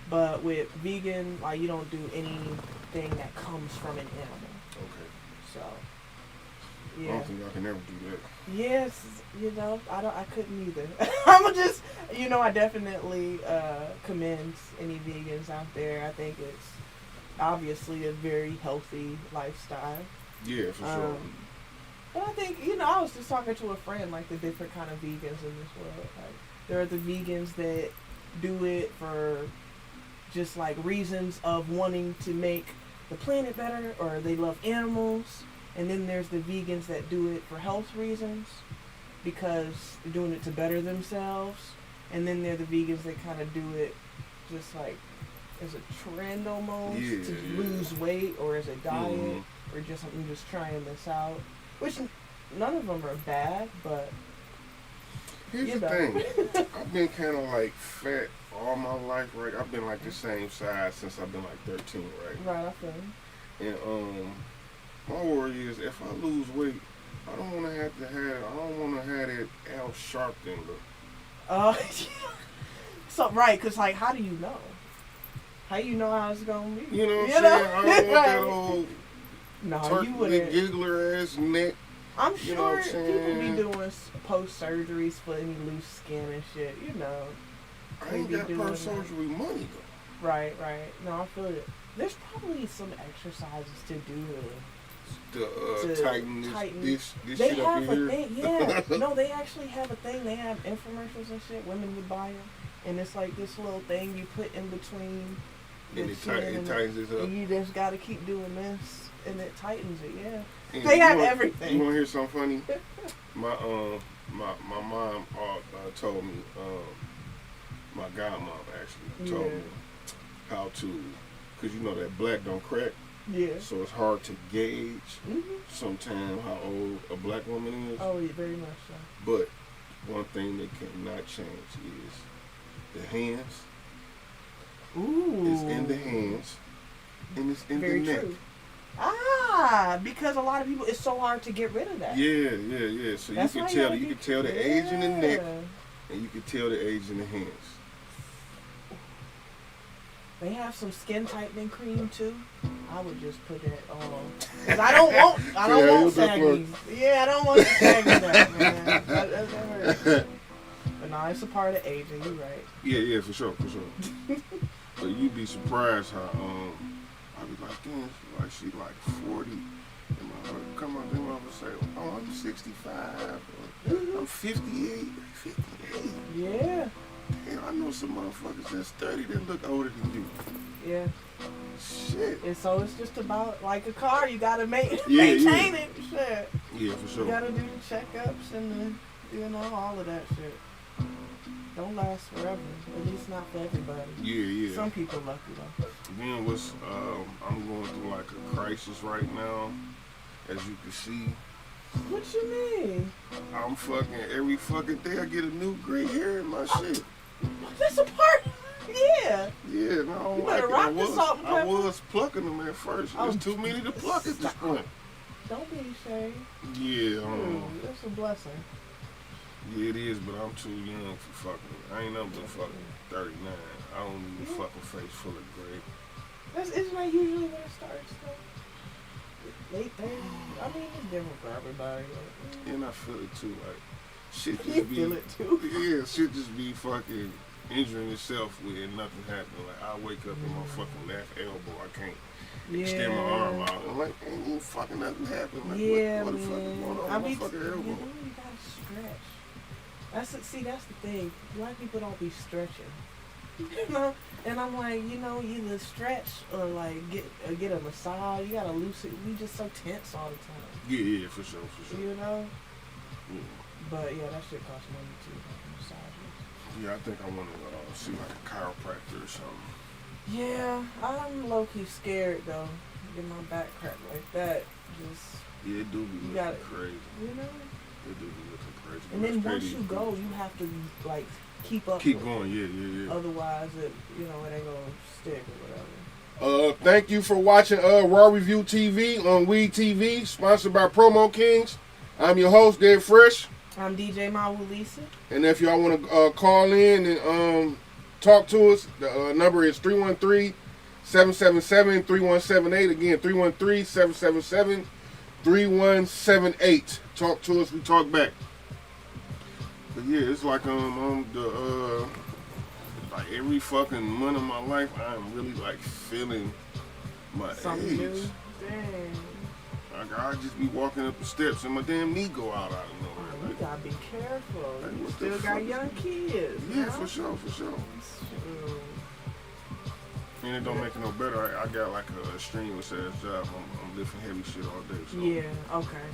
But with vegan, like you don't do anything that comes from an animal. Okay. So I yeah. don't think I can ever do that. Yes, you know, I couldn't either. I'm just, you know, I definitely commend any vegans out there. I think it's obviously a very healthy lifestyle. Yeah, for sure. But I think, you know, I was just talking to a friend, like the different kind of vegans in this world. Like there are the vegans that do it for just like reasons of wanting to make the planet better, or they love animals. And then there's the vegans that do it for health reasons because they're doing it to better themselves. And then they're the vegans that kind of do it just like as a trend almost to lose weight, or as a diet, or just I'm just trying this out. Which none of them are bad, but Here's you the know. thing. I've been kind of like fat all my life, right? I've been like the same size since I've been like 13, right? right, I feel you. And my worry is if I lose weight, I don't want to have that Al Sharpton look. So right, cause like, how do you know? How you know how it's gonna be? You know what I'm You saying? know? I don't want that Right. old No, turkey you wouldn't. giggler ass neck. I'm You know what sure I'm people be saying? doing post surgeries for any loose skin and shit. You know. I ain't They got be doing post-surgery money though. Right. No, I feel it. There's probably some exercises to do To To tighten tighten- this They shit up have in a here. thing, yeah. No, they actually have a thing. They have infomercials and shit. Women would buy them, and it's like this little thing you put in between your And it chin tightens it up. and you just got to keep doing this, and it tightens it. Yeah. And They you have want- everything. You want to hear something funny? My mom told me, my godmom actually told Yeah. me how to, because you know that black don't crack, Yeah. so it's hard to gauge Mhm. sometimes how old a black woman is. Oh, yeah, very much so. But one thing that cannot change is the hands. Ooh. It's in the hands, and it's in Very the neck. true. Because a lot of people, it's so hard to get rid of that. Yeah. So That's you why can tell gotta you be- can tell the age in the neck, Yeah. and you can tell the age in the hands. They have some skin tightening cream too. I would just put it on. Cause I don't want you saggy. Yeah, I don't want saggy stuff, man. That hurt. But no, it's a part of aging. You're right. Yeah, for sure. But you'd be surprised how I'd be like, damn, she like 40. And my mother come up and mother say, oh, I'm 65. Or, I'm 58. 58. Yeah. Damn, I know some motherfuckers that's 30 that look older than you. Yeah. Shit. And so it's just about like a car. You gotta maintain it. Shit. Yeah, for sure. You gotta do the checkups and the, all of that shit. Don't last forever. At least not for everybody. Yeah. Some people lucky though. Then what's I'm going through like a crisis right now, as you can see. What you mean? I'm fucking every fucking day I get a new gray hair in my shit. That's a part. Yeah. Yeah, no, I don't You like better it. rock the salt and I pepper. was plucking them at first. Oh, There's too many to pluck at this point. Don't be ashamed. Yeah, That's a blessing. yeah, it is, but I'm too young for fucking. I ain't nothing but fucking 39. I don't need a fucking face full of gray. Isn't that usually when it starts though? Late 30s. I mean, it's different for everybody. But, And I feel it too, like shit just you be. feel it too. Yeah, shit just be fucking injuring itself with and nothing happening. Like I wake up in my fucking left elbow, I can't extend my arm out. I'm like, ain't even fucking nothing happened. Like, Yeah, what the fuck is man. going on I with be, my fucking you know, elbow? you That's the thing. Black people don't be stretching. You know, and I'm like, either stretch or like get a massage. You gotta loosen. We just so tense all the time. Yeah, for sure. You know. Yeah. But yeah, that shit costs money too. Like massages. Yeah, I think I want to see like a chiropractor or something. Yeah, I'm low key scared though. Get my back cracked like that. Just Yeah, it do be looking gotta- crazy. you know. It do be looking crazy. And then once you go, you have to like keep up. Keep with going. Yeah. Otherwise, it ain't gonna stick or whatever. Thank you for watching Raw Review TV on Weed TV, sponsored by Promo Kings. I'm your host, Dead Fresh. I'm DJ Mawulisa. And if y'all want to call in and talk to us, the number is 313-777-3178. Again, 313-777-3178. Talk to us, we talk back. But yeah, it's like like every fucking month of my life, I'm really like feeling my Something age. new. Dang. Like I just be walking up the steps and my damn knee go out of nowhere. You Like, gotta be careful. Like, You what the still fuck got is young kids. yeah, huh? for sure. Shoot. And it don't make it no better. I got like a strenuous ass job. I'm lifting heavy shit all day. So Yeah. Okay.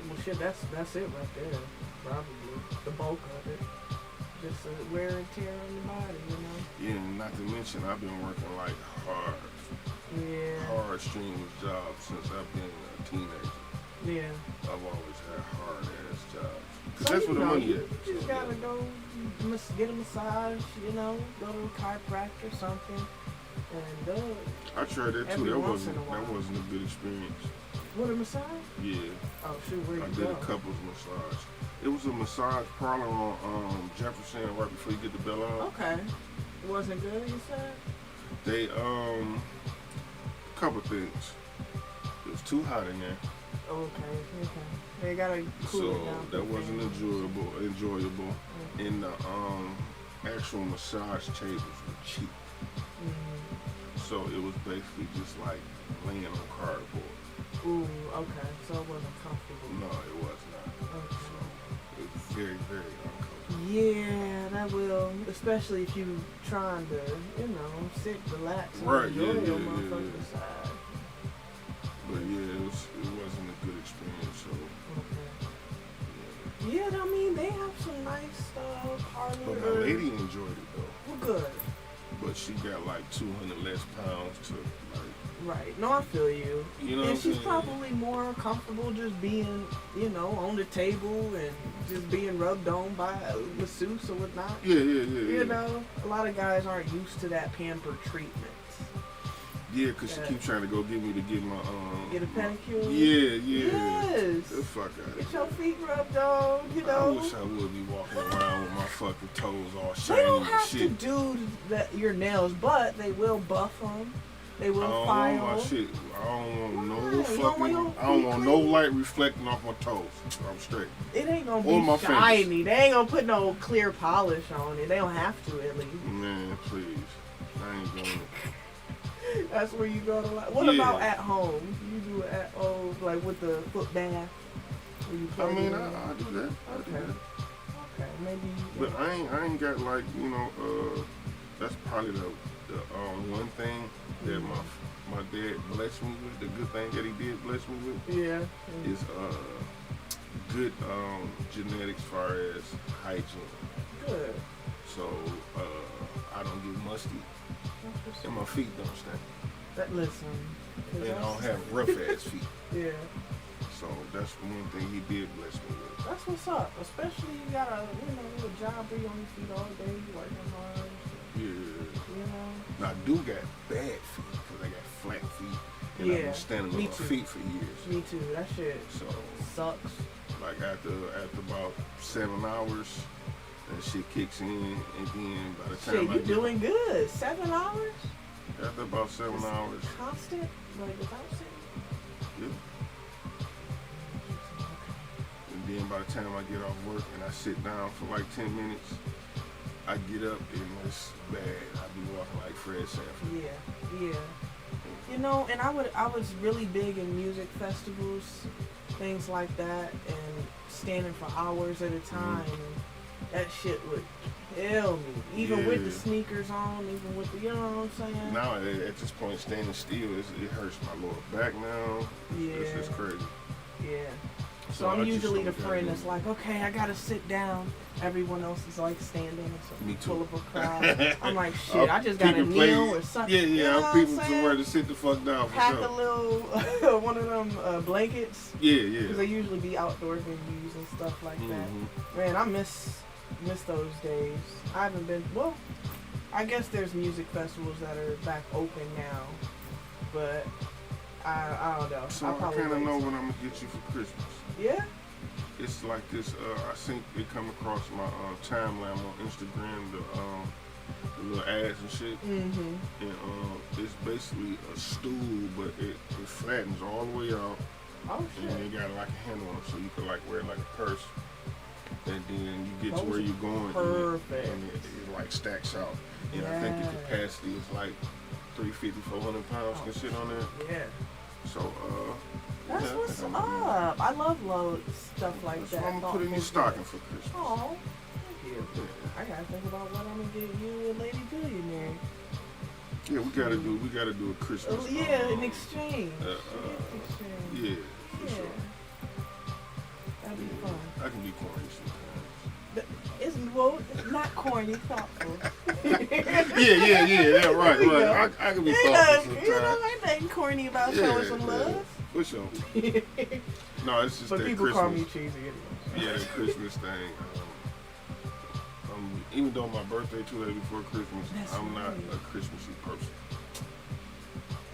Well, shit. That's it right there. Probably the bulk of it. Just wear and tear on your body, yeah, and not to mention I've been working like Yeah. hard strenuous jobs since I've been a teenager. Yeah. I've always had hard ass jobs. Cause So, that's where the money you at. just gotta go get a massage, go to a chiropractor or something. And I tried that too. Every That once in wasn't a while. a good experience. what a massage? Yeah. Oh shoot, where I you did go? a couples massage. It was a massage parlor on Jefferson right before you get to Bel Air. Okay. It wasn't good, you said? They couple things. It was too hot in there, Okay. They gotta cool so it down. that wasn't enjoyable. Mm-hmm. And the actual massage tables were cheap, so it was basically just like laying on cardboard. Ooh, okay. So it wasn't comfortable. No, it was not. Okay. So it was very, very uncomfortable. Yeah, that will, especially if you trying to, sit, relax, and Right, enjoy yeah, your yeah, motherfucking yeah. massage. But yeah, it wasn't a good experience. So Okay. Yeah, I mean, they have some nice parlor. but my lady enjoyed it though. Well, good. But she got like 200 less pounds to like, Right. No, I feel you. you know what I'm And she's saying? probably more comfortable just being, on the table and just being rubbed on by a masseuse or whatnot. Yeah. You know, a lot of guys aren't used to that pamper treatment. Yeah, cause she Yeah. keep trying to go get me to get my Get a pedicure. Yeah. Yes. The fuck out Get of your feet rubbed on. I wish I would be walking around with my fucking toes all They shiny don't and have to shit. do your nails, but they will buff them. They I will don't file. want my shit. I don't want Why? no You don't want fucking. your I don't feet want no clean? light reflecting off my toes. I'm straight. It ain't gonna Or my be shiny. fingers. They ain't gonna put no clear polish on it. They don't have to at least. Man, please. I ain't doing it. That's where you go to. What Yeah. about at home? You do it at home, like with the foot bath. Where you I plug mean, it in? I do that. I do Okay. that. Okay, maybe. But I ain't got like, that's probably the one thing that my dad blessed me with. The good thing that he did bless me with Yeah. is good genetics as far as hygiene. Good. So I don't get musty That's what's and my feet don't stink. listen. 'Cause And I don't that's- have rough ass feet. Yeah. So that's one thing he did bless me with. That's what's up. Especially you got a job where you on your feet all day, you working hard. Yeah. You Now I do got bad feet because I got flat feet and I've Yeah, been standing me on my too. feet for years. Me too. That shit So sucks. like after about 7 hours, that shit kicks in, and then by the time Shit, I you get doing good. 7 hours? after about 7 hours, Constant? Like without sitting? yeah. And then by the time I get off work and I sit down for like 10 minutes, I get up and it's bad. I be walking like Fred Sanford. Yeah. And I was really big in music festivals, things like that, and standing for hours at a time. That shit would kill me. Even with the Yeah. sneakers on, even with the, you know what I'm saying? Now at this point, standing still, it hurts my lower back now. Yeah. It's just crazy. Yeah. So So I'm I just usually the don't friend gotta that's like, okay, I gotta sit down. Everyone else is like standing and so Me too. full of a crowd. I'm like, shit, I just gotta People kneel or something. Yeah, You know yeah. what I'm I'm people saying? somewhere to sit the fuck down for Pack a sure. little, one of them blankets. Yeah, Because they yeah. usually be outdoor venues and stuff like that. Mhm. Man, I miss those days. I haven't been, well, I guess there's music festivals that are back open now. But I don't know. So I'll I probably kind of wait know till- what I'm gonna get you for Christmas. Yeah? It's like this. I think it come across my timeline on Instagram, the little ads and shit, Mm-hmm. and it's basically a stool, but it flattens all the way out, Oh, and shit. it got like a handle on it, so you can like wear it like a purse, and then you get to Those where are you're going, perfect. and it like stacks out, and I think the Yeah. capacity is like 350, 400 pounds can sit on there. Yeah. So That's yeah, I what's think I'm- up. I love stuff like That's that. what I'm gonna put in your thoughtful stocking stuff. for Christmas. Oh, thank you. Yeah. I gotta think about what I'm gonna get you and Lady Billionaire. Yeah, we gotta do a Christmas. Yeah, in exchange. uh, Exchange. Yeah, for Yeah. sure. That'd be fun. I can be corny sometimes. It's well, not corny, thoughtful. Yeah, right, There you go. right. I can be You know, thoughtful you know, sometimes. ain't nothing corny about Yeah, showing some yeah. love. For sure. No, it's just But that people Christmas. call me cheesy anyway. Yeah, that Christmas thing. Even though my birthday 2 days before Christmas, That's I'm not right. a Christmassy person.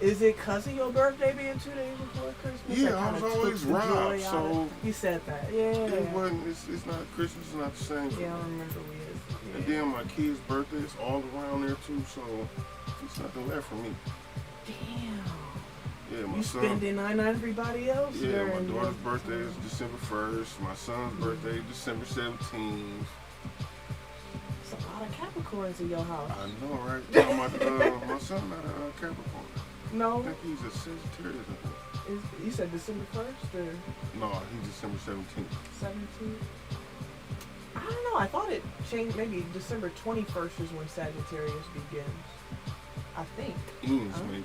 Is it 'cause of your birthday being 2 days before Christmas? Yeah, that I kinda was took always the joy robbed, out of- so You said that, yeah. it wasn't. It's not Christmas. Is not the same. For Yeah, I me. remember we is. And then my kid's birthday is all around there too, so it's nothing left for me. Damn. Yeah, my You son. spend it on everybody else? Yeah, my during daughter's your- birthday is December 1st. My son's birthday is December 17th. It's a lot of Capricorns in your house. I know, right? No, my son not a Capricorn. I No? think he's a Sagittarius. I think. You said December 1st or No, he's December 17th. 17th? I don't know. I thought it changed. Maybe December 21st is when Sagittarius begins. I think. Eames, Huh? maybe.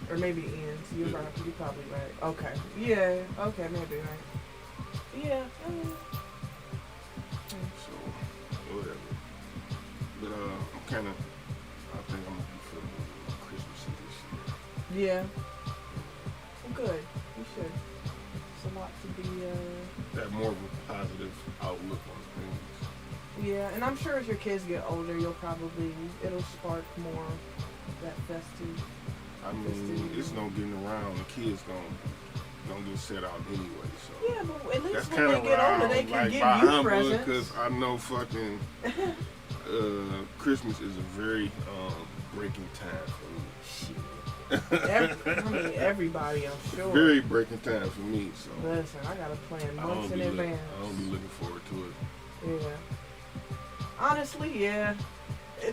Or maybe it ends. You're Yeah. right. You're probably right. Okay. Yeah. Okay. Maybe right. Yeah. So, whatever. But, I'm kind of, I think I'm going to be feeling a little Christmassy this year. Yeah. Well, good. You should. It's a lot to be. That more of a positive outlook on things. Yeah, and I'm sure as your kids get older, it'll spark more that festive. I mean, it's no getting around. The kids gonna get set out anyway. So Yeah, but at least that's when kind they of get older, why they I'm can like give by you humble presents. because I know fucking Christmas is a very breaking time for me. Shit. Everybody, I'm sure. Very breaking time for me. So Listen, I gotta plan I months don't in be advance. I don't be looking forward to it. Yeah. Honestly, yeah.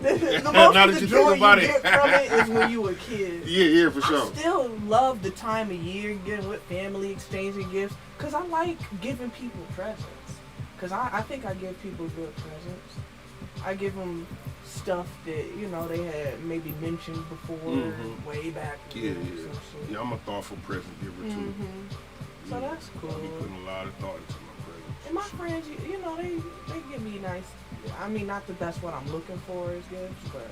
The Now most that of the you joy think about you it. get from it is when you were a kid. Yeah, for sure. I still love the time of year, getting with family, exchanging gifts, because I like giving people presents. Because I think I give people good presents. I give them stuff that, you know, they had maybe mentioned before, Mhm. way back. Yeah. When. Yeah, I'm a thoughtful present giver too. So that's cool. I be putting a lot of thought into my presents. And my friends, you know, they give me nice. I mean, not that that's what I'm looking for as gifts, but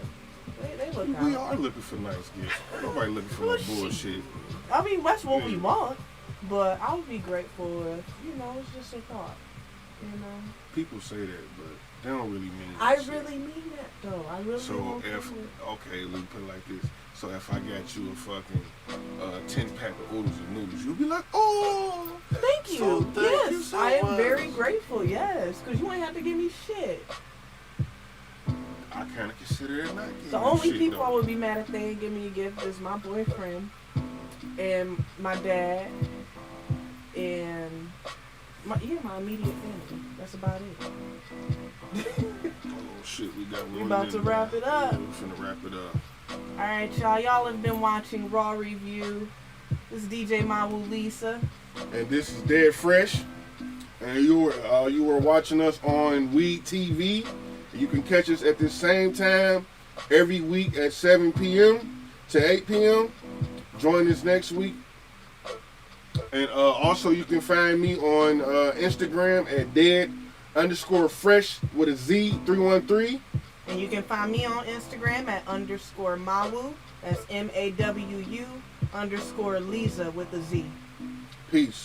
they look out. We are looking for nice gifts. Ain't nobody looking for no Well, shit. bullshit. I mean, that's what we Yeah. want. But I would be grateful if, you know, it's just a thought. You know, People say that, but they don't really mean I that shit. really mean that though. I really So want if to. okay, let me put it like this. So if I got you a fucking 10-pack of oodles and noodles, you'll be like, oh, Thank you. so thank Yes, you so I am much. very grateful. Yes, because you ain't have to give me shit. I kind of consider it not getting The you only shit, people though. I would be mad if they didn't give me a gift is my boyfriend and my dad and my immediate family. That's about it. Oh shit, we got We one about to minute. wrap it up. Yeah, we finna wrap it up. All right, y'all. Y'all have been watching Raw Review. This is DJ Mawu Lisa. And this is Dead Fresh. And you were watching us on Weed TV. You can catch us at the same time every week at 7 p.m. to 8 p.m. Join us next week. And also you can find me on Instagram at dead_fresh with a Z 313. And you can find me on Instagram at _Mawu. That's MAWU _Lisa with a Z. Peace.